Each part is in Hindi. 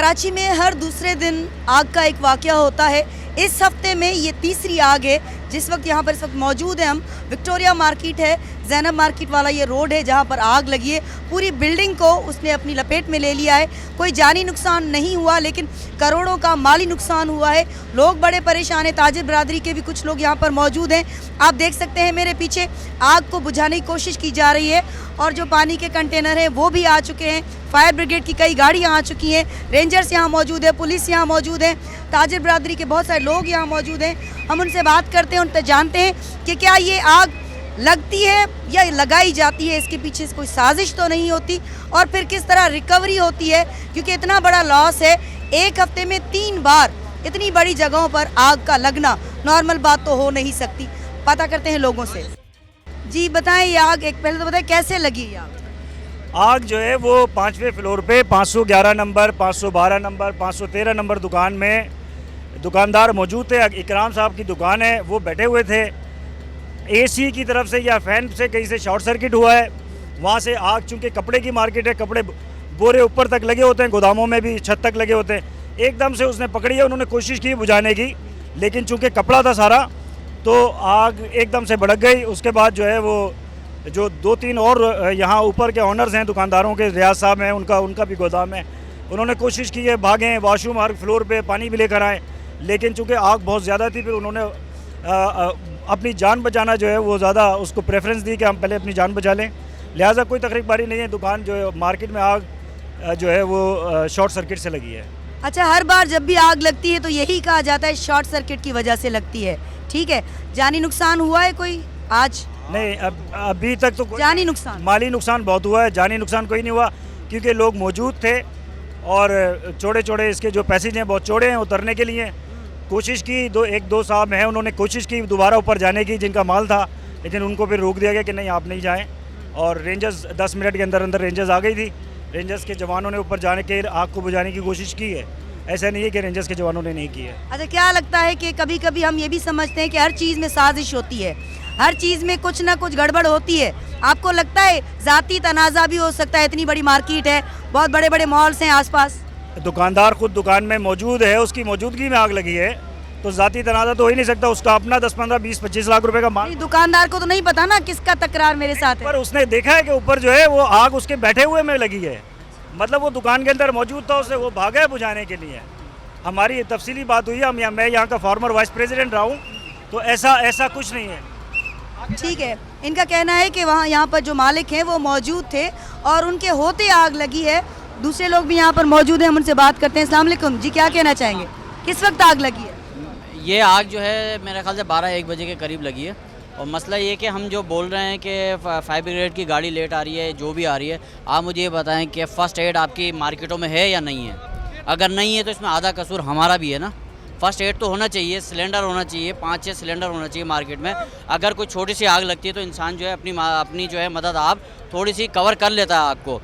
कराची में हर दूसरे दिन आग का एक वाकया होता है। इस हफ्ते में ये तीसरी आग है। जिस वक्त यहाँ पर इस वक्त मौजूद है हम, विक्टोरिया मार्केट है, ज़ैनब मार्केट वाला ये रोड है जहाँ पर आग लगी है। पूरी बिल्डिंग को उसने अपनी लपेट में ले लिया है। कोई जानी नुकसान नहीं हुआ, लेकिन करोड़ों का माली नुकसान हुआ है। लोग बड़े परेशान हैं। ताजिर बरादरी के भी कुछ लोग यहाँ पर मौजूद हैं। आप देख सकते हैं मेरे पीछे आग को बुझाने की कोशिश की जा रही है और जो पानी के कंटेनर हैं वो भी आ चुके हैं। फायर ब्रिगेड की कई गाड़ियाँ आ चुकी हैं। रेंजर्स यहाँ मौजूद है, पुलिस यहाँ मौजूद है, ताजिर बरादरी के बहुत सारे लोग यहाँ मौजूद हैं। हम उनसे बात करते हैं, उनसे जानते हैं कि क्या ये आग लगती है या लगाई जाती है, इसके पीछे कोई साजिश तो नहीं होती, और फिर किस तरह रिकवरी होती है, क्योंकि इतना बड़ा लॉस है। एक हफ्ते में 3 बार इतनी बड़ी जगहों पर आग का लगना नॉर्मल बात तो हो नहीं सकती। पता करते हैं लोगों से। जी बताएं, ये आग एक पहले तो बताएं कैसे लगी ये आग? आग जो है वो 5वें फ्लोर पे 511 नंबर, 512 नंबर, 513 नंबर दुकान में दुकानदार मौजूद थे। इकराम साहब की दुकान है, वो बैठे हुए थे। एसी की तरफ से या फैन से कहीं से शॉर्ट सर्किट हुआ है। वहाँ से आग, चूँकि कपड़े की मार्केट है, कपड़े बोरे ऊपर तक लगे होते हैं, गोदामों में भी छत तक लगे होते हैं। एकदम से उसने पकड़ी है। उन्होंने कोशिश की बुझाने की, लेकिन चूँकि कपड़ा था सारा तो आग एकदम से भड़क गई। उसके बाद जो है वो जो 2-3 और यहाँ ऊपर के ऑनर्स हैं दुकानदारों के, रियाज साहब हैं, उनका भी गोदाम है। उन्होंने कोशिश की है, भागें, वॉशरूम हर फ्लोर पे पानी भी लेकर आए, लेकिन चूँकि आग बहुत ज़्यादा थी, फिर उन्होंने अपनी जान बचाना जो है वो ज़्यादा उसको प्रेफरेंस दी कि हम पहले अपनी जान बचा लें। लिहाजा कोई तकरीबारी नहीं है। दुकान जो है मार्केट में आग जो है वो शॉर्ट सर्किट से लगी है। अच्छा, हर बार जब भी आग लगती है तो यही कहा जाता है शॉर्ट सर्किट की वजह से लगती है, ठीक है। जानी नुकसान हुआ है कोई आज? नहीं, अभी तक तो जानी नुकसान, माली नुकसान बहुत हुआ है। जानी नुकसान कोई नहीं हुआ, क्योंकि लोग मौजूद थे और चौड़े चौड़े इसके जो पैसेज हैं बहुत चौड़े हैं उतरने के लिए। कोशिश की, 1-2 साहब हैं, उन्होंने कोशिश की दोबारा ऊपर जाने की, जिनका माल था, लेकिन उनको फिर रोक दिया गया कि नहीं आप नहीं जाएं। और रेंजर्स 10 मिनट के अंदर अंदर रेंजर्स आ गई थी। रेंजर्स के जवानों ने ऊपर जाने के आग को बुझाने की कोशिश की है। ऐसा नहीं है कि रेंजर्स के जवानों ने नहीं की है। अच्छा, क्या लगता है कि कभी कभी हम ये भी समझते हैं कि हर चीज़ में साजिश होती है, हर चीज़ में कुछ ना कुछ गड़बड़ होती है। आपको लगता है ज़ाती तनाज़ा भी हो सकता है? इतनी बड़ी मार्केट है, बहुत बड़े बड़े मॉल्स हैं आसपास। दुकानदार खुद दुकान में मौजूद है, उसकी मौजूदगी में आग लगी है, तो ज़ाती तनाज़ा तो हो ही नहीं सकता। उसका अपना 10, 15, 20, 25 लाख रुपए का माल। दुकानदार को तो नहीं पता ना किसका तकरार मेरे साथ है, पर उसने देखा है कि ऊपर जो है वो आग उसके बैठे हुए में लगी है। मतलब वो दुकान के अंदर मौजूद था, उसे वो भागा है बुझाने के लिए। हमारी तफसीली बात हुई है, मैं यहाँ का फॉर्मर वाइस प्रेसिडेंट रहा हूँ, तो ऐसा कुछ नहीं है। ठीक है। इनका कहना है कि वहाँ यहाँ पर जो मालिक हैं वो मौजूद थे और उनके होते आग लगी है। दूसरे लोग भी यहाँ पर मौजूद हैं, हम उनसे बात करते हैं। अस्सलाम वालेकुम जी, क्या कहना चाहेंगे, किस वक्त आग लगी है? ये आग जो है मेरे ख्याल से 12-1 बजे के करीब लगी है। और मसला ये कि हम जो बोल रहे हैं कि फायर ब्रिगेड की गाड़ी लेट आ रही है, जो भी आ रही है, आप मुझे ये बताएं कि फ़र्स्ट एड आपकी मार्केटों में है या नहीं है? अगर नहीं है तो इसमें आधा कसूर हमारा भी है ना। फ़र्स्ट एड तो होना चाहिए, सिलेंडर होना चाहिए, 5-6 सिलेंडर होना चाहिए मार्केट में। अगर कोई छोटी सी आग लगती है तो इंसान जो है अपनी जो है मदद आप थोड़ी सी कवर कर लेता है आग को।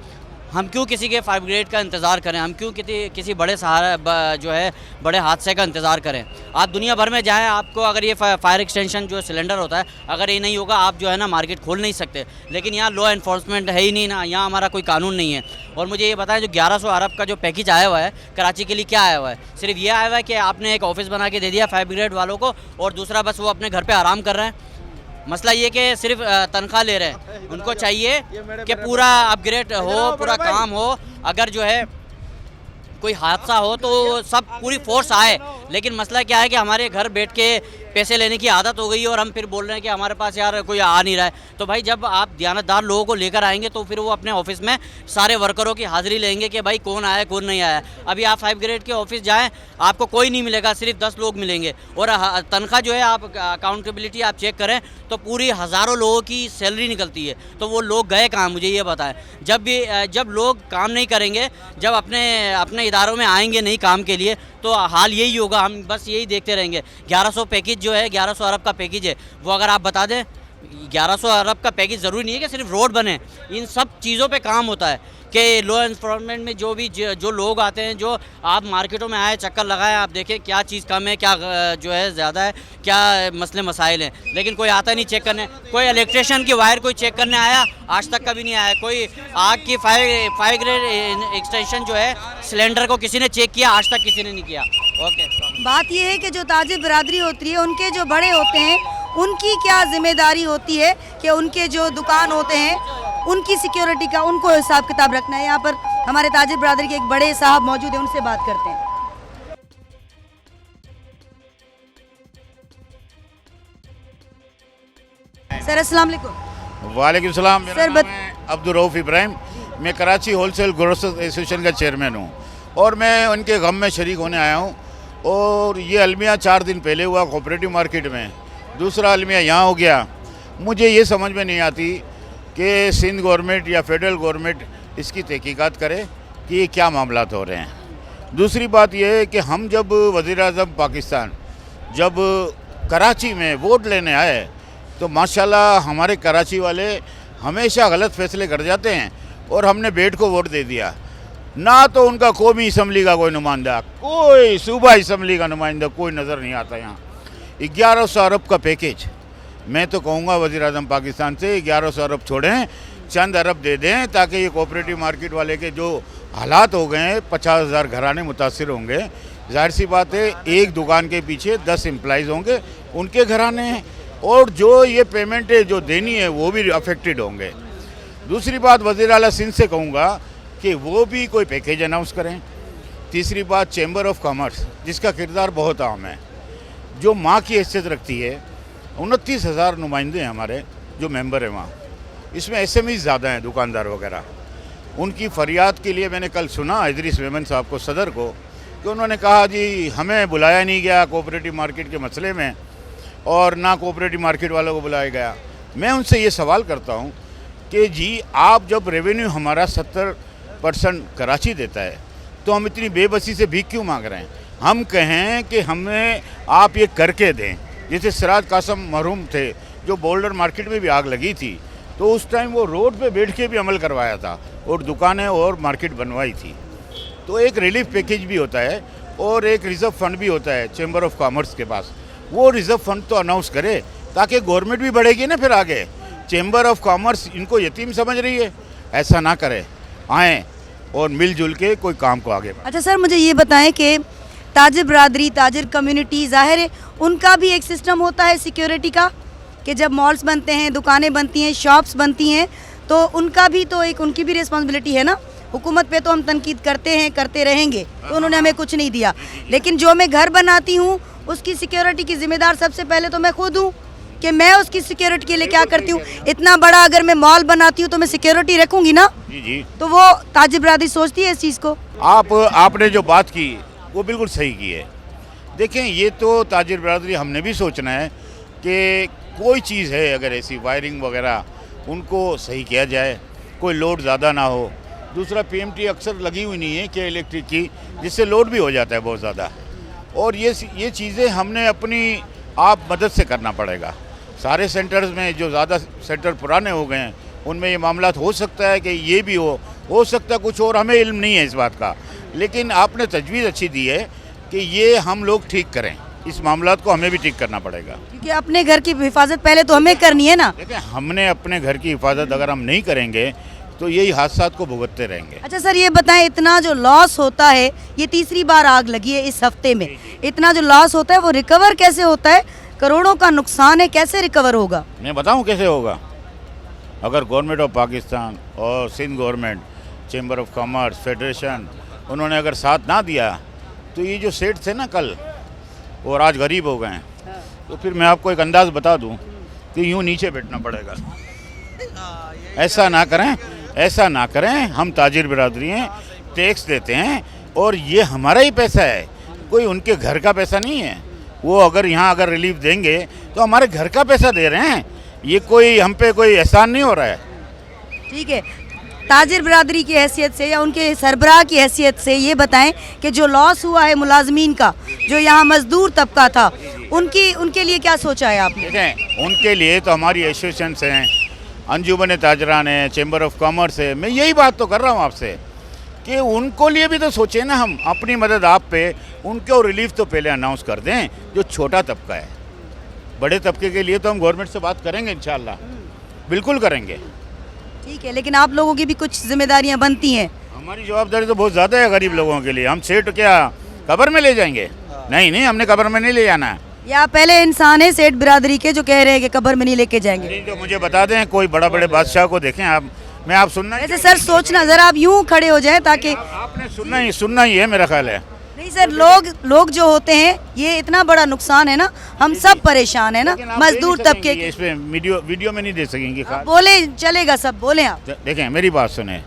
हम क्यों किसी के फायर ब्रिगेड का इंतज़ार करें? हम क्यों किसी बड़े सहारा जो है बड़े हादसे का इंतज़ार करें? आप दुनिया भर में जाएं, आपको अगर ये फायर एक्सटेंशन जो सिलेंडर होता है, अगर ये नहीं होगा आप जो है ना मार्केट खोल नहीं सकते। लेकिन यहाँ लॉ एनफोर्समेंट है ही नहीं ना, यहाँ हमारा कोई कानून नहीं है। और मुझे ये बताएं, जो 1100 अरब का जो पैकेज आया हुआ है कराची के लिए, क्या आया हुआ है? सिर्फ ये आया हुआ है कि आपने एक ऑफिस बना के दे दिया फायर ब्रिगेड वालों को, और दूसरा बस वो अपने घर पर आराम कर रहे हैं। मसला ये कि सिर्फ तनख्वाह ले रहे हैं। उनको चाहिए कि पूरा अपग्रेड हो, पूरा काम हो। अगर जो है कोई हादसा हो तो सब पूरी फोर्स आए। लेकिन मसला क्या है कि हमारे घर बैठ के पैसे लेने की आदत हो गई है और हम फिर बोल रहे हैं कि हमारे पास यार कोई आ नहीं रहा है। तो भाई जब आप दयानतदार लोगों को लेकर आएंगे तो फिर वो अपने ऑफिस में सारे वर्करों की हाज़िरी लेंगे कि भाई कौन आया कौन नहीं आया। अभी आप फायर ब्रिगेड के ऑफिस जाएं, आपको कोई नहीं मिलेगा, सिर्फ 10 लोग मिलेंगे। और तनख्वाह जो है, आप अकाउंटेबिलिटी आप चेक करें तो पूरी हज़ारों लोगों की सैलरी निकलती है। तो वो लोग गए कहाँ, मुझे ये बताएं। जब लोग काम नहीं करेंगे, जब अपने इदारों में आएंगे नहीं काम के लिए, तो हाल यही होगा। हम बस यही देखते रहेंगे। 1100 पैकेज जो है, 1100 अरब का पैकेज है, वो अगर आप बता दें 1100 अरब का पैकेज ज़रूरी नहीं है कि सिर्फ रोड बने, इन सब चीज़ों पे काम होता है। कि लॉ इन्फोर्समेंट में जो लोग आते हैं, जो आप मार्केटों में आए, चक्कर लगाएं, आप देखें क्या चीज़ कम है, क्या जो है ज़्यादा है, क्या मसले मसाइल हैं, लेकिन कोई आता नहीं चेक करने। कोई इलेक्ट्रिशियन की वायर कोई चेक करने आया आज तक कभी नहीं आया। कोई आग की फायर ग्रेड एक्सटेंशन जो है सिलेंडर को किसी ने चेक किया आज तक किसी ने नहीं किया। ओके, बात यह है कि जो ताजिर बरादरी होती है, उनके जो बड़े होते हैं, उनकी क्या जिम्मेदारी होती है कि उनके जो दुकान होते हैं उनकी सिक्योरिटी का उनको हिसाब किताब रखना है। यहाँ पर हमारे ताजिर बरादरी के एक बड़े साहब मौजूद हैं, उनसे बात करते हैं। सर अस्सलाम वालेकुम। वालेकुम सलाम। मेरा सर, नाम है अब्दुल रऊफ इब्राहिम। मैं कराची होलसेल ग्रोसर्स एसोसिएशन का चेयरमैन हूँ और मैं उनके गम में शरीक होने आया हूँ। और ये अलमिया 4 दिन पहले हुआ कोऑपरेटिव मार्केट में, दूसरा अलमिया यहाँ हो गया। मुझे ये समझ में नहीं आती कि सिंध गवर्नमेंट या फेडरल गवर्नमेंट इसकी तहकीकात करे कि ये क्या मामलात हो रहे हैं। दूसरी बात यह है कि हम जब वज़ीर-ए-आज़म पाकिस्तान जब कराची में वोट लेने आए तो माशाल्लाह हमारे कराची वाले हमेशा गलत फैसले कर जाते हैं और हमने बेट को वोट दे दिया। ना तो उनका कौमी असम्बली का कोई नुमाइंदा, कोई सूबा असम्बली का नुमाइंदा कोई नज़र नहीं आता। यहाँ 1100 अरब का पैकेज, मैं तो कहूँगा वज़ीर-ए-आज़म पाकिस्तान से 1100 अरब छोड़ें, चंद अरब दे दें ताकि ये कोऑपरेटिव मार्केट वाले के जो हालात हो गए हैं, 50,000 घराने मुतासिर होंगे। जाहिर सी बात है एक दुकान के पीछे 10 एम्प्लॉइज़ होंगे, उनके घराने हैं, और जो ये पेमेंट है जो देनी है वो भी अफेक्टेड होंगे। दूसरी बात वज़ीर आला सिंध से कहूँगा कि वो भी कोई पैकेज अनाउंस करें। तीसरी बात चैम्बर ऑफ कॉमर्स जिसका किरदार बहुत अहम है, जो माँ की हैसियत रखती है। 29,000 नुमाइंदे हैं हमारे जो मेंबर हैं वहाँ, इसमें SME ज़्यादा हैं, दुकानदार वगैरह। उनकी फरियाद के लिए मैंने कल सुना इदरीस मेमन साहब को, सदर को, कि उन्होंने कहा जी हमें बुलाया नहीं गया कोऑपरेटिव मार्केट के मसले में और ना कोऑपरेटिव मार्केट वालों को बुलाया गया। मैं उनसे ये सवाल करता हूँ कि जी आप जब रेवेन्यू हमारा 70% कराची देता है तो हम इतनी बेबसी से भीख क्यों मांग रहे हैं? हम कहें कि हमें आप ये करके दें। जैसे सिराज कासम मरहूम थे, जो बोल्डर मार्केट में भी आग लगी थी, तो उस टाइम वो रोड पे बैठ के भी अमल करवाया था और दुकानें और मार्केट बनवाई थी। तो एक रिलीफ पैकेज भी होता है और एक रिज़र्व फंड भी होता है चैम्बर ऑफ कॉमर्स के पास। वो रिज़र्व फंड तो अनाउंस करे ताकि गवर्नमेंट भी बढ़ेगी ना। फिर आगे चैम्बर ऑफ कॉमर्स इनको यतीम समझ रही है, ऐसा ना करे, आएँ और मिलजुल के कोई काम को आगे बढ़ाएं। अच्छा सर, मुझे ये बताएं कि ताजिर बरादरी, ताजिर कम्युनिटी, ज़ाहिर है उनका भी एक सिस्टम होता है सिक्योरिटी का, कि जब मॉल्स बनते हैं, दुकानें बनती हैं, शॉप्स बनती हैं, तो उनका भी तो एक उनकी भी रिस्पॉन्सिबिलिटी है ना। हुकूमत पे तो हम तनकीद करते हैं, करते रहेंगे, तो उन्होंने हमें कुछ नहीं दिया, लेकिन जो मैं घर बनाती हूँ उसकी सिक्योरिटी की जिम्मेदार सबसे पहले तो मैं खुद हूँ कि मैं उसकी सिक्योरिटी के लिए क्या करती हूँ। इतना बड़ा अगर मैं मॉल बनाती हूँ तो मैं सिक्योरिटी रखूँगी ना। जी। तो वो ताजिर बरादरी सोचती है इस चीज़ को। आपने जो बात की वो बिल्कुल सही की है। देखें, ये तो ताजिर बरादरी हमने भी सोचना है कि कोई चीज़ है अगर ऐसी वायरिंग वगैरह उनको सही किया जाए, कोई लोड ज़्यादा ना हो। दूसरा PMT अक्सर लगी हुई नहीं है कि इलेक्ट्रिक की, जिससे लोड भी हो जाता है बहुत ज़्यादा। और ये चीज़ें हमने अपनी आप मदद से करना पड़ेगा। सारे सेंटर्स में जो ज़्यादा सेंटर पुराने हो गए हैं उनमें ये मामला हो सकता है कि ये भी हो सकता है कुछ और, हमें इल्म नहीं है इस बात का, लेकिन आपने तजवीज़ अच्छी दी है कि ये हम लोग ठीक करें। इस मामलात को हमें भी ठीक करना पड़ेगा, क्योंकि अपने घर की हिफाजत पहले तो हमें करनी है ना। देखिए, हमने अपने घर की हिफाजत अगर हम नहीं करेंगे तो यही हादसात को भुगतते रहेंगे। अच्छा सर, ये बताएं, इतना जो लॉस होता है, ये तीसरी बार आग लगी है इस हफ्ते में, इतना जो लॉस होता है वो रिकवर कैसे होता है? करोड़ों का नुकसान है, कैसे रिकवर होगा? मैं बताऊं कैसे होगा। अगर गवर्नमेंट ऑफ पाकिस्तान और Sindh government, chamber of commerce, federation, उन्होंने अगर साथ ना दिया तो ये जो सेठ थे ना कल और आज गरीब हो गए हैं, तो फिर मैं आपको एक अंदाज़ बता दूं कि यूँ नीचे बैठना पड़ेगा। ऐसा ना करें, ऐसा ना करें। हम ताजिर बिरादरी हैं, टैक्स देते हैं और ये हमारा ही पैसा है, कोई उनके घर का पैसा नहीं है। वो अगर यहाँ अगर रिलीफ देंगे तो हमारे घर का पैसा दे रहे हैं, ये कोई हम पे कोई एहसान नहीं हो रहा है। ठीक है, ताजिर बिरादरी की हैसियत से या उनके सरबराह की हैसियत से ये बताएं कि जो लॉस हुआ है मुलाजमीन का, जो यहाँ मजदूर तबका था, उनके लिए क्या सोचा है आपने? देखें, उनके लिए तो हमारी एसोसिएशन हैं, अंजुमन ताजरान है, चैम्बर ऑफ कॉमर्स है, मैं यही बात तो कर रहा हूँ आपसे कि उनको लिए भी तो सोचें ना, हम अपनी मदद आप पे, उनको रिलीफ तो पहले अनाउंस कर दें जो छोटा तबका है। बड़े तबके के लिए तो हम गवर्नमेंट से बात करेंगे इंशाल्लाह, बिल्कुल करेंगे। ठीक है, लेकिन आप लोगों की भी कुछ जिम्मेदारियां बनती हैं। हमारी जवाबदारी तो बहुत ज़्यादा है गरीब लोगों के लिए। हम सेठ क्या कब्र में ले जाएंगे? नहीं, हमने कब्र में नहीं ले जाना है। या पहले इंसान है सेठ बिरादरी के जो कह रहे हैं कि कब्र में नहीं लेके जाएंगे। नहीं तो मुझे बता दें, कोई बड़े बादशाह को देखें आप, मैं आप सुनना वैसे सर सोचना जरा आप यूं खड़े हो जाएं ताकि आपने सुनना ही है मेरा ख्याल है। नहीं सर, लोग जो होते हैं, ये इतना बड़ा नुकसान है ना, हम सब परेशान है ना, लेकिन आप मजदूर दे नहीं तबके सकेंगे, इसमें वीडियो में नहीं दे सकेंगे। बोले चलेगा, सब बोले आप। देखें मेरी बात सुने,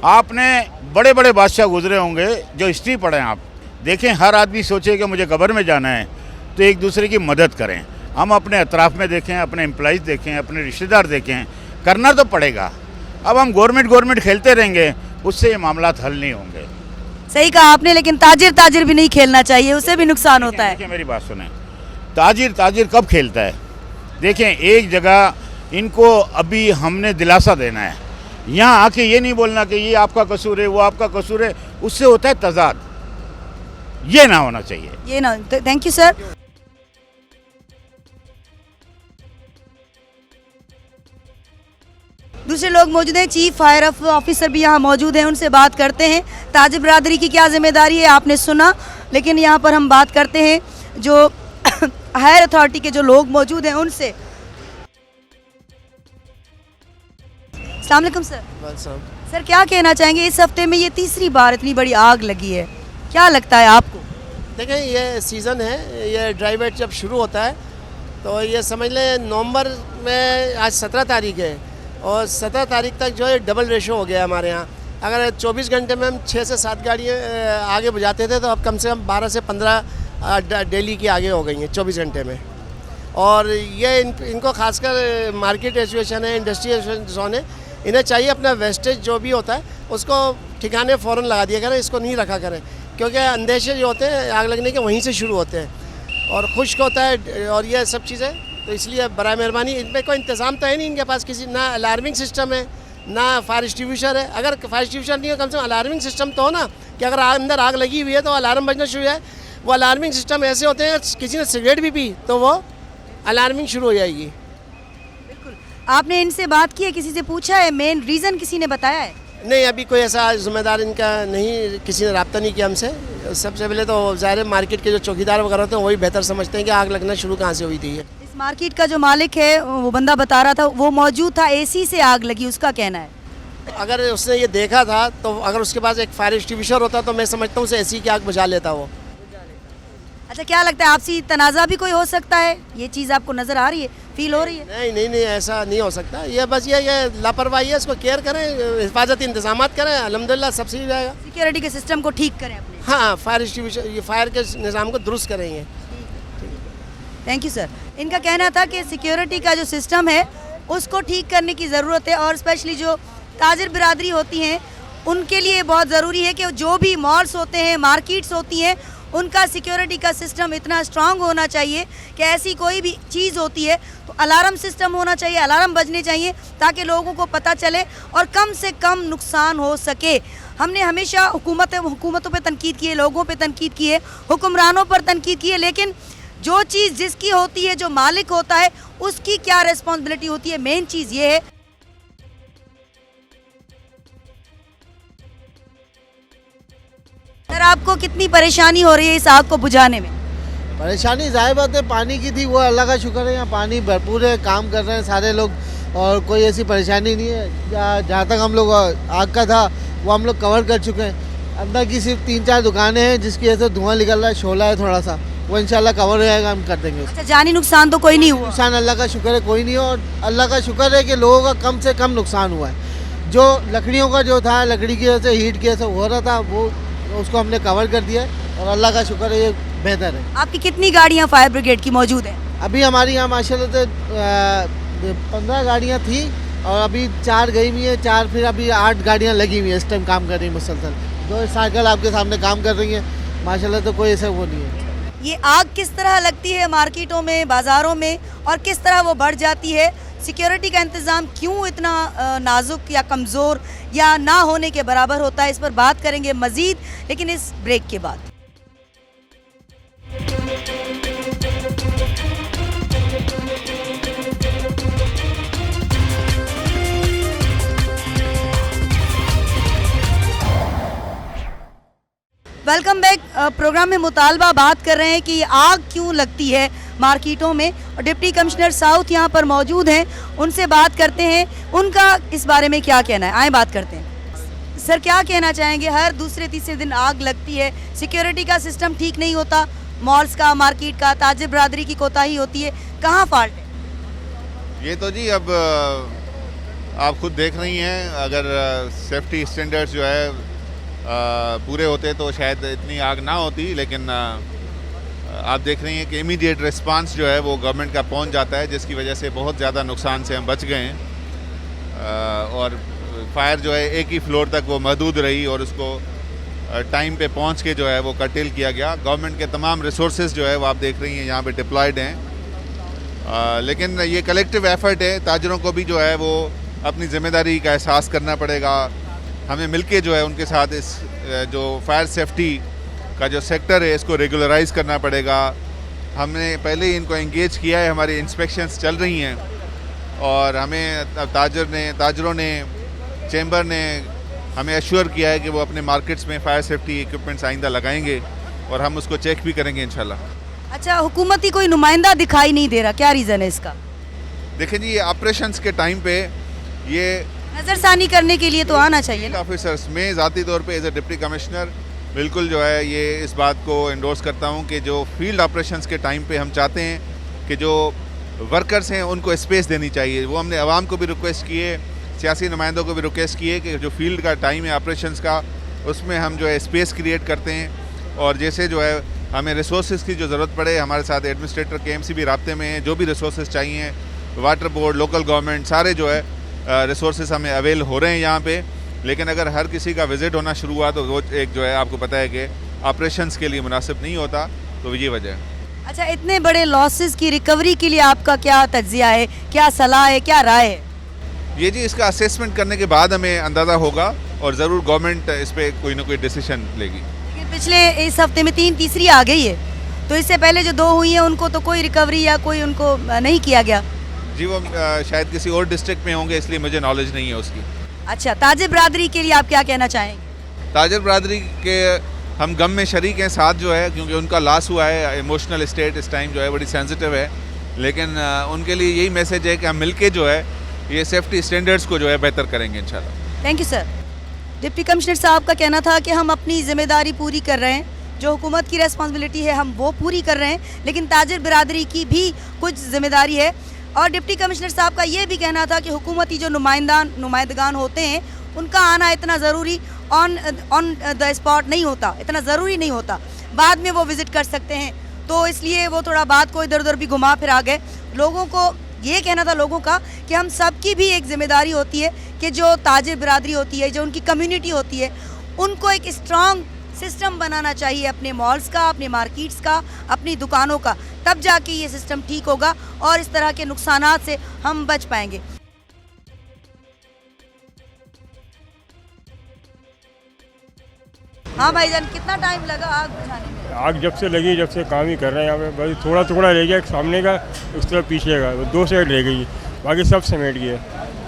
आपने बड़े बड़े बादशाह गुजरे होंगे जो हिस्ट्री पढ़ें आप, देखें हर आदमी सोचे कि मुझे कब्र में जाना है तो एक दूसरे की मदद करें। हम अपने अतराफ़ में देखें, अपने एम्प्लॉइज़ देखें, अपने रिश्तेदार देखें, करना तो पड़ेगा। अब हम गवर्नमेंट खेलते रहेंगे, उससे ये मामला हल नहीं होंगे। सही कहा आपने, लेकिन ताजिर भी नहीं खेलना चाहिए, उससे भी नुकसान होता है। देखिए मेरी बात सुने, ताजिर कब खेलता है? देखें एक जगह इनको अभी हमने दिलासा देना है, यहाँ आके ये नहीं बोलना कि ये आपका कसूर है, वो आपका कसूर है, उससे होता है तजाद। ये ना होना चाहिए। ये ना, थैंक यू सर। दूसरे लोग मौजूद हैं, चीफ फायर ऑफिसर भी यहाँ मौजूद हैं, उनसे बात करते हैं। ताजिर बिरादरी की क्या जिम्मेदारी है आपने सुना, लेकिन यहाँ पर हम बात करते हैं जो हायर अथॉरिटी के जो लोग मौजूद हैं उनसे। अस्सलाम वालेकुम सर। सर क्या कहना चाहेंगे, इस हफ्ते में ये तीसरी बार इतनी बड़ी आग लगी है, क्या लगता है आपको? देखें ये सीज़न है, ये ड्राई वेट जब शुरू होता है तो ये समझ लें नवंबर में, आज 17 तारीख है और 17 तारीख तक जो है डबल रेशो हो गया हमारे यहाँ। अगर 24 घंटे में हम 6 से 7 गाड़ियाँ आगे बुझाते थे तो अब कम से कम 12 से 15 डेली की आगे हो गई हैं 24 घंटे में। और ये इनको खासकर मार्केट एसोसिएशन है, इंडस्ट्री एसोसिएशन है, इन्हें चाहिए अपना वेस्टेज जो भी होता है उसको ठिकाने फ़ौरन लगा दिया करें, इसको नहीं रखा करें, क्योंकि अंदेशे जो होते हैं आग लगने के वहीं से शुरू होते हैं और खुश्क होता है और ये सब चीज़ें। तो इसलिए बराए मेहरबानी, इनमें कोई इंतज़ाम तो है नहीं इनके पास, किसी ना अलार्मिंग सिस्टम है ना फायर एक्सटिंग्विशर है। अगर फायर एक्सटिंग्विशर नहीं है, कम से कम अलार्मिंग सिस्टम तो हो ना, कि अगर अंदर आग लगी हुई है तो अलार्म बजना शुरू है। वो अलार्मिंग सिस्टम ऐसे होते हैं, किसी ने सिगरेट भी पी तो वो अलार्मिंग शुरू हो जाएगी। बिल्कुल, आपने इनसे बात की है, किसी से पूछा है, मेन रीज़न किसी ने बताया है? नहीं, अभी कोई ऐसा जिम्मेदार इनका नहीं, किसी ने रब्ता नहीं किया हमसे। सबसे पहले तो ज़ाहिर मार्केट के जो चौकीदार वगैरह होते हैं वही बेहतर समझते हैं कि आग लगना शुरू कहाँ से हुई थी। इस मार्केट का जो मालिक है, वो बंदा बता रहा था वो मौजूद था, एसी से आग लगी, उसका कहना है। अगर उसने ये देखा था तो अगर उसके पास एक फायर एक्सटिंग्विशर होता तो मैं समझता हूँ उसे एसी की आग बुझा लेता वो। अच्छा, क्या लगता है आपसी तनाज़ा भी कोई हो सकता है? ये चीज़ आपको नज़र आ रही है, फील हो रही है? नहीं, ऐसा नहीं हो सकता। ये बस ये लापरवाही है, इसको केयर करें, हिफाजती इंतजाम करें, अल्हम्दुलिल्लाह सब सही जाएगा। सिक्योरिटी के सिस्टम को ठीक करें अपने। हाँ, फायर एक्सटिंग्विशर, ये फायर के निज़ाम को दुरुस्त करेंगे। Thank you sir. इनका कहना था कि सिक्योरिटी का जो सिस्टम है उसको ठीक करने की ज़रूरत है और स्पेशली जो ताजिर बिरादरी होती हैं उनके लिए बहुत ज़रूरी है कि जो भी मॉल्स होते हैं, मार्केट्स होती हैं, उनका सिक्योरिटी का सिस्टम इतना स्ट्रांग होना चाहिए कि ऐसी कोई भी चीज़ होती है तो अलार्म सिस्टम होना चाहिए, अलार्म बजने चाहिए ताकि लोगों को पता चले और कम से कम नुकसान हो सके। हमने हमेशा हुकूमतों पे तनकीद की है, लोगों पे तनकीद की है, हुक्मरानों पर तनकीद की है, लेकिन जो चीज़ जिसकी होती है, जो मालिक होता है, उसकी क्या रिस्पॉन्सिबिलिटी होती है, मेन चीज़ ये है। सर आपको कितनी परेशानी हो रही है इस आग को बुझाने में? परेशानी ज़ाहिर बात है पानी की थी, वो अल्लाह का शुक्र है यहाँ पानी भरपूर है, काम कर रहे हैं सारे लोग और कोई ऐसी परेशानी नहीं है। जहाँ तक हम लोग आग का था वो हम लोग कवर कर चुके हैं। अंदर की सिर्फ 3-4 दुकानें हैं जिसकी वजह से धुआं निकल रहा है, शोला है थोड़ा सा, वो इंशाल्लाह कवर हो जाएगा, हम कर देंगे। अच्छा, जानी नुकसान तो कोई नहीं हुआ? नुकसान अल्लाह का शुक्र है कोई नहीं है और अल्लाह का शुक्र है कि लोगों का कम से कम नुकसान हुआ है। जो लकड़ियों का जो था, लकड़ी की वजह से हीट की वजह से हो रहा था, वो उसको हमने कवर कर दिया है और अल्लाह का शुक्र है ये बेहतर है। आपकी कितनी गाड़ियाँ फायर ब्रिगेड की मौजूद हैं? अभी हमारी यहाँ माशाल्लाह से 15 गाड़ियाँ थी और अभी 4 गई हुई हैं, 4 फिर अभी 8 गाड़ियाँ लगी हुई हैं, इस टाइम काम कर रही हैं मुसलसल। 2 साइकिल आपके सामने काम कर रही हैं माशाल्लाह, तो कोई ऐसा वो नहीं है। ये आग किस तरह लगती है मार्केटों में, बाज़ारों में और किस तरह वो बढ़ जाती है? सिक्योरिटी का इंतज़ाम क्यों इतना नाजुक या कमज़ोर या ना होने के बराबर होता है, इस पर बात करेंगे मज़ीद, लेकिन इस ब्रेक के बाद। Welcome back. प्रोग्राम में मुतालबा बात कर रहे हैं कि आग क्यों लगती है मार्केटों में, और डिप्टी कमिश्नर साउथ यहाँ पर मौजूद हैं, उनसे बात करते हैं उनका इस बारे में क्या कहना है। आए बात करते हैं। सर, क्या कहना चाहेंगे? हर दूसरे तीसरे दिन आग लगती है, सिक्योरिटी का सिस्टम ठीक नहीं होता, मॉल्स का, मार्केट का, ताजिर बरादरी की कोताही होती है, कहाँ फॉल्ट है? ये तो जी अब आप खुद देख रही हैं, अगर सेफ्टी स्टैंडर्ड्स जो है पूरे होते तो शायद इतनी आग ना होती, लेकिन आप देख रही हैं कि इमीडिएट रिस्पांस जो है वो गवर्नमेंट का पहुंच जाता है, जिसकी वजह से बहुत ज़्यादा नुकसान से हम बच गए हैं। और फायर जो है एक ही फ्लोर तक वो महदूद रही और उसको टाइम पे पहुंच के जो है वो कर्टेल किया गया। गवर्नमेंट के तमाम रिसोर्सेज जो है वो आप देख रही हैं यहाँ पे डिप्लॉयड हैं, लेकिन ये कलेक्टिव एफर्ट है। ताजरों को भी जो है वो अपनी ज़िम्मेदारी का एहसास करना पड़ेगा। हमें मिलके जो है उनके साथ इस जो फायर सेफ्टी का जो सेक्टर है इसको रेगुलराइज करना पड़ेगा। हमने पहले ही इनको एंगेज किया है, हमारी इंस्पेक्शंस चल रही हैं और हमें ताजरों ने, चेंबर ने हमें एश्योर किया है कि वो अपने मार्केट्स में फायर सेफ्टी इक्विपमेंट्स आइंदा लगाएंगे और हम उसको चेक भी करेंगे इंशाल्लाह। अच्छा, हुकूमती कोई नुमाइंदा दिखाई नहीं दे रहा, क्या रीज़न है इसका? देखें जी, ये ऑपरेशंस के टाइम पे ये नज़रसानी करने के लिए तो आना चाहिए ना। ऑफिसर्स में ज़ाती तौर पे एज ए डिप्टी कमिश्नर बिल्कुल जो है ये इस बात को एंडोर्स करता हूँ कि जो फील्ड ऑपरेशंस के टाइम पे हम चाहते हैं कि जो वर्कर्स हैं उनको स्पेस देनी चाहिए। वो हमने आवाम को भी रिक्वेस्ट किए, सियासी नुमाइंदों को भी रिक्वेस्ट किए कि जो फील्ड का टाइम है ऑपरेशंस का, उसमें हम जो है स्पेस क्रिएट करते हैं। और जैसे जो है हमें रिसोर्सेज की जो ज़रूरत पड़े, हमारे साथ एडमिनिस्ट्रेटर KMC भी राब्ते में हैं, जो भी रिसोर्सेज चाहिए, वाटर बोर्ड, लोकल गवर्नमेंट, सारे जो है रिसोर्सेज हमें अवेल हो रहे हैं यहाँ पे। लेकिन अगर हर किसी का विज़िट होना शुरू हुआ तो वो एक जो है आपको पता है कि ऑपरेशंस के लिए मुनासिब नहीं होता, तो ये वजह है। अच्छा, इतने बड़े लॉसेस की रिकवरी के लिए आपका क्या तज्जिया है, क्या सलाह है, क्या राय है? ये जी इसका असेसमेंट करने के बाद हमें अंदाज़ा होगा और ज़रूर गवर्नमेंट इस पर कोई ना कोई डिसीजन लेगी। लेकिन पिछले इस हफ्ते में तीसरी आ गई है, तो इससे पहले जो 2 हुई हैं उनको तो कोई रिकवरी या कोई उनको नहीं किया गया। जी वो शायद किसी और डिस्ट्रिक्ट में होंगे, इसलिए मुझे नॉलेज नहीं है उसकी। अच्छा, ताजिर बरादरी के लिए आप क्या कहना चाहेंगे? ताजिर बरादरी के हम गम में शरीक हैं साथ जो है, क्योंकि उनका लॉस हुआ है। इमोशनल स्टेट इस टाइम जो है बड़ी सेंसिटिव है, लेकिन उनके लिए यही मैसेज है कि हम मिलके जो है ये सेफ्टी स्टैंडर्ड्स को जो है बेहतर करेंगे इंशाल्लाह। Thank you sir. Deputy commissioner साहब का कहना था कि हम अपनी जिम्मेदारी पूरी कर रहे हैं, जो हुकूमत की रेस्पॉन्सिबिलिटी है हम वो पूरी कर रहे हैं, लेकिन ताजिर बरादरी की भी कुछ जिम्मेदारी है। और डिप्टी कमिश्नर साहब का ये भी कहना था कि हुकूमती जो नुमाइंदगान होते हैं उनका आना इतना ज़रूरी ऑन द स्पॉट नहीं होता, इतना ज़रूरी नहीं होता, बाद में वो विज़िट कर सकते हैं। तो इसलिए वो थोड़ा बात को इधर उधर भी घुमा फिरा गए। लोगों को ये कहना था लोगों का कि हम सब की भी एक ज़िम्मेदारी होती है कि जो ताजिर बरादरी होती है, जो उनकी कम्युनिटी होती है, उनको एक स्ट्रॉन्ग सिस्टम बनाना चाहिए अपने मॉल्स का, अपने मार्केट्स का, अपनी दुकानों का, तब जाके ये सिस्टम ठीक होगा और इस तरह के नुकसानात से हम बच पाएंगे। हाँ भाईजान, कितना टाइम लगा आग बुझाने में? आग जब से लगी, जब से काम ही कर रहे हैं यहाँ पे, बस थोड़ा टुकड़ा रह गया एक सामने का, उस तरफ पीछे का, 2 साइड रह गई, बाकी सब समेट गए।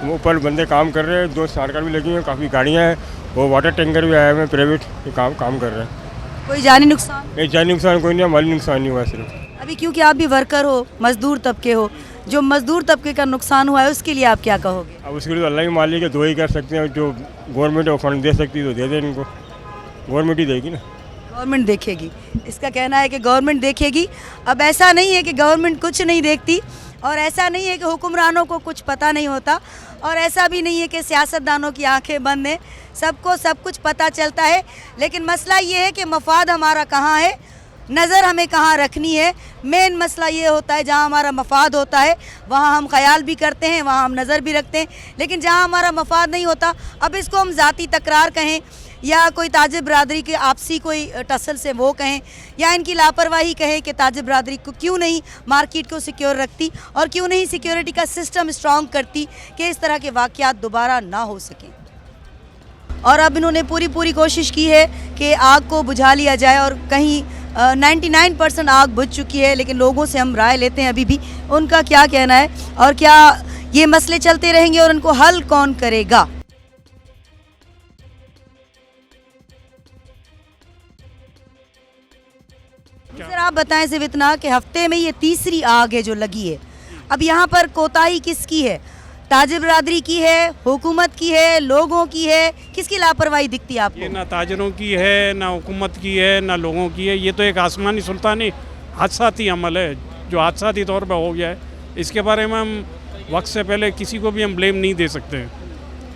वो ऊपर बंदे काम कर रहे हैं, 2 स्टारकर भी लगी हैं, काफ़ी गाड़ियाँ हैं, वो वाटर टैंकर भी आए हुए हैं प्राइवेट, ये काम कर रहे हैं। कोई जानी नुकसान? नहीं, जानी नुकसान कोई नहीं, माली नुकसान नहीं हुआ सिर्फ। अभी क्योंकि आप भी वर्कर हो, मजदूर तबके हो, जो मजदूर तबके का नुकसान हुआ है उसके लिए आप क्या कहोगे? अब उसके लिए तो अल्लाह की मालिक है, 2 ही कर सकते हैं। जो गवर्नमेंट है वो फंड दे सकती है तो दे दे इनको, गवर्नमेंट ही देगी ना। गवर्नमेंट देखेगी, इसका कहना है कि गवर्नमेंट देखेगी। अब ऐसा नहीं है कि गवर्नमेंट कुछ नहीं देखती, और ऐसा नहीं है कि हुक्मरानों को कुछ पता नहीं होता, और ऐसा भी नहीं है कि सियासतदानों की आंखें बंद हैं, सबको सब कुछ पता चलता है। लेकिन मसला ये है कि मफाद हमारा कहाँ है, नज़र हमें कहाँ रखनी है। मेन मसला ये होता है जहाँ हमारा मफाद होता है वहाँ हम ख्याल भी करते हैं, वहाँ हम नज़र भी रखते हैं, लेकिन जहाँ हमारा मफाद नहीं होता, अब इसको हम ज़ाती तकरार कहें या कोई ताजिर बरादरी के आपसी कोई टसल से वो कहें, या इनकी लापरवाही कहें कि ताजिर बरादरी को क्यों नहीं मार्केट को सिक्योर रखती और क्यों नहीं सिक्योरिटी का सिस्टम स्ट्रॉन्ग करती कि इस तरह के वाक़यात दोबारा ना हो सकें। और अब इन्होंने पूरी कोशिश की है कि आग को बुझा लिया जाए और कहीं 99% आग बुझ चुकी है, लेकिन लोगों से हम राय लेते हैं अभी भी उनका क्या कहना है और क्या ये मसले चलते रहेंगे और उनको हल कौन करेगा। सर आप बताएं सिर्फ इतना कि हफ्ते में ये तीसरी आग है जो लगी है। अब यहाँ पर कोताही किसकी है? ताजिर बरादरी की है, हुकूमत की है, लोगों की है? किसकी लापरवाही दिखती है आपको? ये ना ताजरों की है, ना हुकूमत की है, ना लोगों की है। ये तो एक आसमानी सुल्तानी हादसाती अमल है जो हादसाती तौर पर हो गया है। इसके बारे में हम वक्त से पहले किसी को भी हम ब्लेम नहीं दे सकते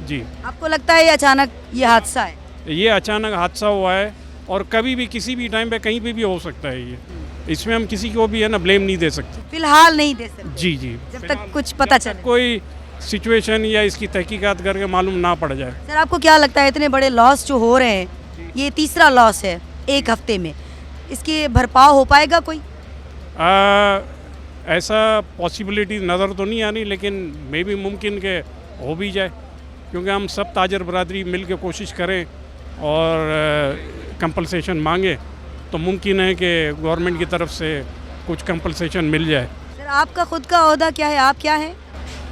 जी। आपको लगता है ये अचानक ये हादसा है? ये अचानक हादसा हुआ है और कभी भी किसी भी टाइम पे कहीं पे भी हो सकता है। ये इसमें हम किसी को भी है ना ब्लेम नहीं दे सकते फिलहाल नहीं दे सकते जी जी, जब तक कुछ पता चले, कोई सिचुएशन या इसकी तहकीकात करके मालूम ना पड़ जाए। सर आपको क्या लगता है इतने बड़े लॉस जो हो रहे हैं, ये तीसरा लॉस है एक हफ्ते में, इसकी भरपाव हो पाएगा कोई? ऐसा पॉसिबिलिटी नज़र तो नहीं आ रही, लेकिन मे भी मुमकिन के हो भी जाए, क्योंकि हम सब ताजर बरादरी मिल के कोशिश करें और कंपलसेशन मांगे तो मुमकिन है कि गवर्नमेंट की तरफ से कुछ कंपलसेशन मिल जाए। सर आपका खुद का ओहदा क्या है, आप क्या हैं?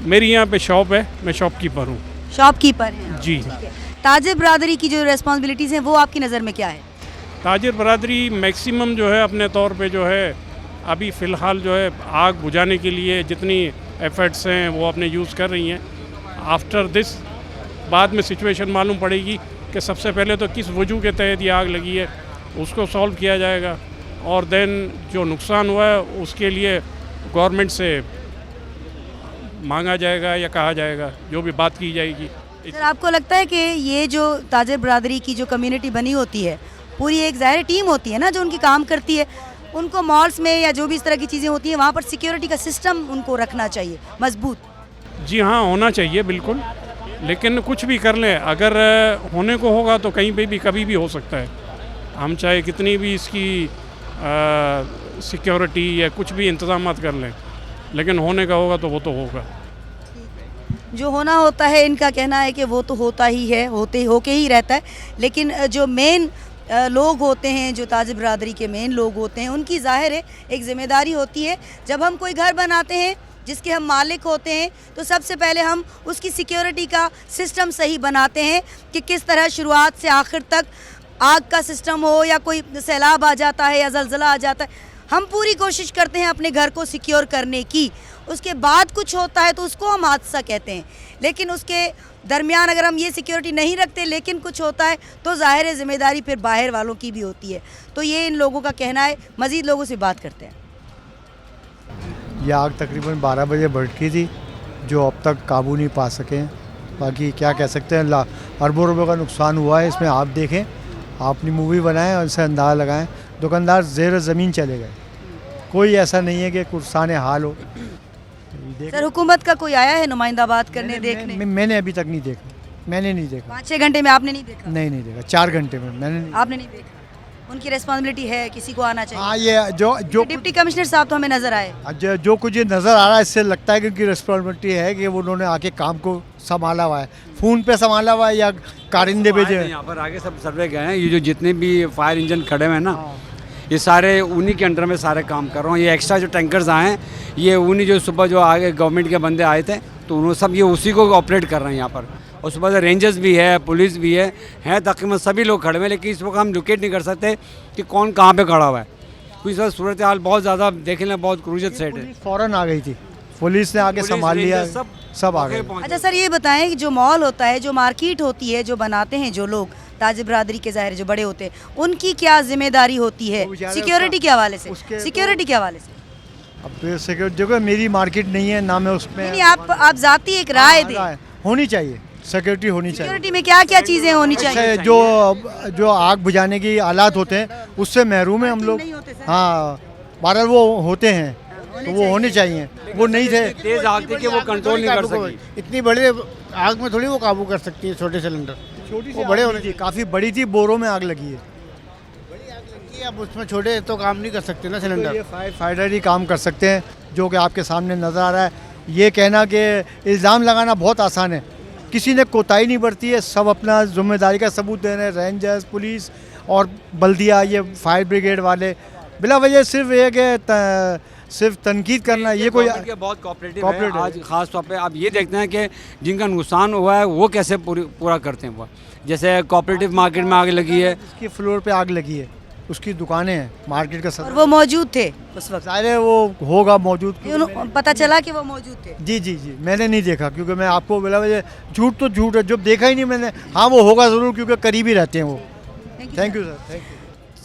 मेरी यहाँ पे शॉप है, मैं शॉपकीपर हूँ। शॉपकीपर हैं जी। ताजिर बरादरी की जो रेस्पॉन्सिबिलिटीज़ हैं वो आपकी नज़र में क्या है? ताजिर बरादरी मैक्सिमम जो है अपने तौर पे जो है अभी फ़िलहाल जो है आग बुझाने के लिए जितनी एफर्ट्स हैं वो अपने यूज़ कर रही हैं। आफ्टर दिस बाद में सिचुएशन मालूम पड़ेगी कि सबसे पहले तो किस वजह के तहत ये आग लगी है, उसको सॉल्व किया जाएगा और देन जो नुकसान हुआ है उसके लिए गवर्नमेंट से मांगा जाएगा या कहा जाएगा, जो भी बात की जाएगी। सर आपको लगता है कि ये जो ताजिर बरादरी की जो कम्युनिटी बनी होती है, पूरी एक ज़ाहिर टीम होती है ना जो उनकी काम करती है, उनको मॉल्स में या जो भी इस तरह की चीज़ें होती हैं वहाँ पर सिक्योरिटी का सिस्टम उनको रखना चाहिए मजबूत? जी हाँ, होना चाहिए बिल्कुल, लेकिन कुछ भी कर लें, अगर होने को होगा तो कहीं पे भी कभी भी हो सकता है। हम चाहे कितनी भी इसकी सिक्योरिटी या कुछ भी इंतज़ाम कर लें, लेकिन होने का होगा तो वो तो होगा। जो होना होता है इनका कहना है कि वो तो होता ही है, होके ही रहता है, लेकिन जो मेन लोग होते हैं, जो ताजिर बरादरी के मेन लोग होते हैं, उनकी ज़ाहिर है एक ज़िम्मेदारी होती है। जब हम कोई घर बनाते हैं जिसके हम मालिक होते हैं तो सबसे पहले हम उसकी सिक्योरिटी का सिस्टम सही बनाते हैं कि किस तरह शुरुआत से आखिर तक आग का सिस्टम हो, या कोई सैलाब आ जाता है या ज़लज़ला आ जाता है, हम पूरी कोशिश करते हैं अपने घर को सिक्योर करने की। उसके बाद कुछ होता है तो उसको हम हादसा कहते हैं, लेकिन उसके दरमियान अगर हम ये सिक्योरिटी नहीं रखते लेकिन कुछ होता है तो ज़ाहिर है ज़िम्मेदारी फिर बाहर वालों की भी होती है। तो ये इन लोगों का कहना है। मज़ीद लोगों से बात करते हैं। ये आग तकरीबन 12 बजे भड़की थी, जो अब तक काबू नहीं पा सके हैं। बाकी क्या कह सकते हैं, अरबों रुपए का नुकसान हुआ है इसमें। आप देखें, आप अपनी मूवी बनाएं और इससे अंदाज़ा लगाएं, दुकानदार ज़ेर ज़मीन चले गए। कोई ऐसा नहीं है कि कुर्साने हाल हो। सर हुकूमत का कोई आया है नुमाइंदा बात करने देखने? मैंने अभी तक नहीं देखा, मैंने नहीं देखा। 5-6 घंटे में आपने नहीं देखा? नहीं देखा, 4 घंटे में मैंने आपने नहीं देखा। उनकी रिस्पॉन्सिबिलिटी है, किसी को आना चाहिए। हाँ, ये जो डिप्टी कमिश्नर साहब तो हमें नजर आए। जो कुछ ये नज़र आ रहा है, इससे लगता है कि उनकी रिस्पॉन्सिबिलिटी है कि उन्होंने आके काम को संभाला हुआ है, फ़ोन पे संभाला हुआ है या कारिंदे भेजे हैं। यहाँ पर आगे सब सर्वे गए हैं। ये जो जितने भी फायर इंजन खड़े हुए हैं ना, ये सारे उन्हीं के अंडर में सारे काम कर रहा हूँ। ये एक्स्ट्रा जो टैंकर्स आए हैं, ये उन्हीं जो सुबह जो आगे गवर्नमेंट के बंदे आए थे तो उन्होंने सब ये उसी को ऑपरेट कर रहे हैं यहाँ पर। और सुबह से रेंजर्स भी है, पुलिस भी है तकरीबन सभी लोग खड़े हुए हैं, लेकिन इस वक्त हम लोकेट नहीं कर सकते कि कौन कहाँ पे खड़ा हुआ है, क्योंकि सर सूरत हाल बहुत ज़्यादा देखें ना, बहुत क्रूजत सेट है। फ़ौरन आ गई थी, पुलिस ने आके संभाल लिया, सब आ गए। अच्छा सर ये बताएं कि जो मॉल होता है, जो मार्केट होती है, जो बनाते हैं जो लोग ताजिर बरादरी के ज़ाहिर जो बड़े होते हैं, उनकी क्या जिम्मेदारी होती है सिक्योरिटी के हवाले से? सिक्योरिटी के हवाले से अब सिक्योरिटी देखो, मेरी मार्केट नहीं है ना, मैं उसमें नहीं, आप जाती एक राय दें। होनी चाहिए, सिक्योरिटी होनी चाहिए। सिक्योरिटी में क्या क्या चीज़ें होनी चाहिए? जो आग बुझाने की आलात होते हैं उससे महरूम है हम लोग। हाँ, 12 वो होते हैं तो वो होने चाहिए, वो नहीं थे। तेज आग थी कि वो कंट्रोल नहीं कर सकी। इतनी बड़ी आग में थोड़ी वो काबू कर सकती है छोटे सिलेंडर। छोटी सी वो बड़े आग होने नहीं थी, काफ़ी बड़ी थी, बोरों में आग लगी है। चाहिए। अब उसमें छोटे तो काम नहीं कर सकते ना तो सिलेंडर। ये फायर फाइटर ही काम कर सकते हैं, जो कि आपके सामने नज़र आ रहा है। ये कहना कि इल्ज़ाम लगाना बहुत आसान है, किसी ने कोताही नहीं बरती है, सब अपना जिम्मेदारी का सबूत दे रहे हैं। रेंजर्स, पुलिस और बल्दिया, ये फायर ब्रिगेड वाले बिला वजह सिर्फ ये कि सिर्फ तनकीद करना, ये कोई गवर्नमेंट के बहुत कोऑपरेटिव है। कोऑपरेटिव है। आज खास तौर पे आप ये देखते हैं कि जिनका नुकसान हुआ है वो कैसे पूरा करते हैं। वो जैसे कोऑपरेटिव मार्केट में आग लगी है, इसकी फ्लोर पे आग लगी है, उसकी दुकानें हैं, मार्केट का और सब वो मौजूद थे उस वक्त? ज़ाहिर है वो होगा मौजूद। पता चला कि वो मौजूद थे? जी जी जी, मैंने नहीं देखा, क्योंकि मैं आपको बिला वजह, झूठ तो झूठ है, जब देखा ही नहीं मैंने। हाँ, वो होगा ज़रूर, क्योंकि करीब ही रहते हैं वो। Thank you sir, thank you.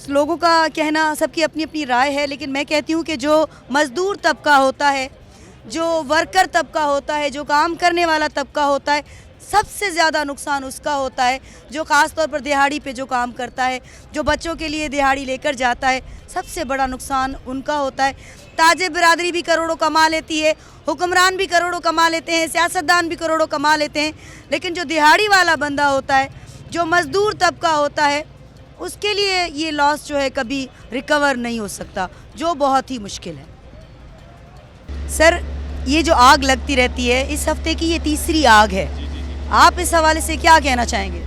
लोगों का कहना, सबकी अपनी अपनी राय है, लेकिन मैं कहती हूँ कि जो मज़दूर तबका होता है, जो वर्कर तबका होता है, जो काम करने वाला तबका होता है, सबसे ज़्यादा नुकसान उसका होता है जो ख़ास तौर पर दिहाड़ी पे जो काम करता है, जो बच्चों के लिए दिहाड़ी लेकर जाता है, सबसे बड़ा नुकसान उनका होता है। ताजिर बिरादरी भी करोड़ों कमा लेती है, हुक्मरान भी करोड़ों कमा लेते हैं, सियासतदान भी करोड़ों कमा लेते हैं, लेकिन जो दिहाड़ी वाला बंदा होता है, जो मज़दूर तबका होता है, उसके लिए ये लॉस जो है कभी रिकवर नहीं हो सकता, जो बहुत ही मुश्किल है। सर, ये जो आग लगती रहती है, इस हफ्ते की ये तीसरी आग है, आप इस हवाले से क्या कहना चाहेंगे?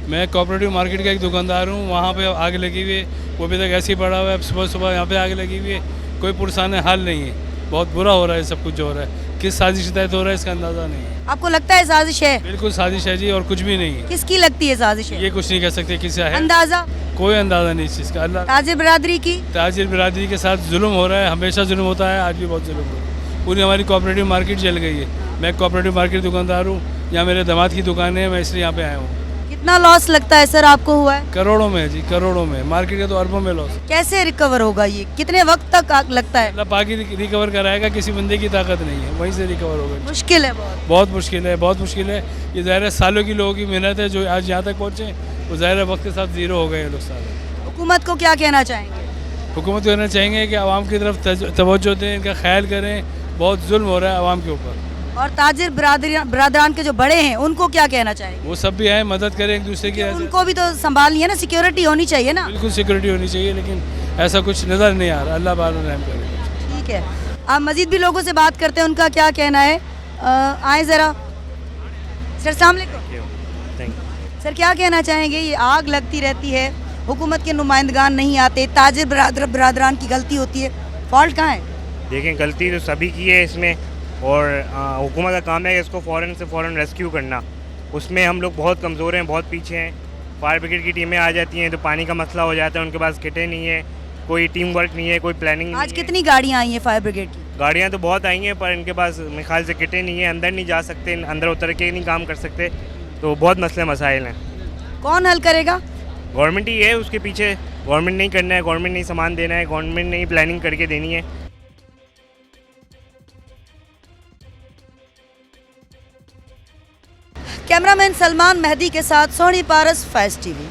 मैं कोऑपरेटिव मार्केट का एक दुकानदार हूँ, वहाँ पे आग लगी हुई है, वो अभी तक ऐसे ही पड़ा हुआ है। सुबह सुबह यहाँ पे आग लगी हुई है, कोई पुरसाने हाल नहीं है, बहुत बुरा हो रहा है सब कुछ जो हो रहा है। किस साजिश के तहत हो रहा है इसका अंदाज़ा नहीं है। आपको लगता है साजिश है? बिल्कुल साजिश है जी, और कुछ भी नहीं है। किसकी लगती है साजिश है? ये कुछ नहीं कह सकते किसी है, अंदाज़ा? कोई अंदाज़ा नहीं इस चीज़ का। अल्लाह, ताजिर बिरादरी की? ताजिर बिरादरी के साथ जुल्म हो रहा है, हमेशा जुल्म होता है, आज भी बहुत जुल्म हो रहा है। पूरी हमारी कोऑपरेटिव मार्केट जल गई है। मैं कोऑपरेटिव मार्केट दुकानदार हूँ, यहाँ मेरे दामाद की दुकान है, मैं इसलिए यहाँ पे आया हूँ। कितना लॉस लगता है सर आपको हुआ है? करोड़ों में जी, करोड़ों में, मार्केट का तो अरबों में लॉस। कैसे रिकवर होगा ये? कितने वक्त तक आग लगता है? अल्लाह पाक ही रिकवर कराएगा, किसी बंदे की ताकत नहीं है, वहीं से रिकवर होगा। मुश्किल है बहुत। बहुत मुश्किल है, बहुत मुश्किल है। ये ज़ाहिर है सालों की लोगों की मेहनत है जो आज यहाँ तक पहुँचे, वो ज़ाहिर है वक्त के साथ ज़ीरो हो गए हैं लोग सारे। हुकूमत को क्या कहना चाहेंगे? हुकूमत को कहना चाहेंगे कि आवाम की तरफ तवज्जो दें, इनका ख्याल करें, बहुत जुल्म हो रहा है आवाम के ऊपर। और ताजिर बिरादरान के जो बड़े हैं उनको क्या कहना चाहेंगे? वो सब भी आए, मदद करें एक दूसरे की। उनको भी तो संभालनी है ना, सिक्योरिटी होनी चाहिए ना। बिल्कुल सिक्योरिटी होनी चाहिए, लेकिन ऐसा कुछ नज़र नहीं आ रहा। अल्लाह बार रहम करे। ठीक है, आप मजीद भी लोगों से बात करते हैं, उनका क्या कहना है। आए ज़रा सर, अस्सलाम वालेकुम। सर, क्या कहना चाहेंगे? ये आग लगती रहती है, हुकूमत के नुमाइंदगान नहीं आते, ताजिर बिरादरान की गलती होती है, फॉल्ट कहाँ है? देखें, गलती तो सभी की है इसमें, और हुकूमत का काम है कि इसको फ़ौरन से फ़ौरन रेस्क्यू करना। उसमें हम लोग बहुत कमज़ोर हैं, बहुत पीछे हैं। फायर ब्रिगेड की टीमें आ जाती हैं तो पानी का मसला हो जाता है, उनके पास किटें नहीं है, कोई टीम वर्क नहीं है, कोई प्लानिंग। आज कितनी गाड़ियाँ आई हैं फायर ब्रिगेड की? गाड़ियाँ तो बहुत आई हैं, पर इनके पास मेरे ख्याल से किटें नहीं है, अंदर नहीं जा सकते, अंदर उतर के नहीं काम कर सकते, तो बहुत मसले मसाइल हैं। कौन हल करेगा? गवर्नमेंट ही है उसके पीछे। गवर्नमेंट नहीं करना है, गवर्नमेंट नहीं सामान देना है, गवर्नमेंट ने ही प्लानिंग करके देनी है। कैमरामैन सलमान मेहदी के साथ सोनी पारस, फैज़ टीवी।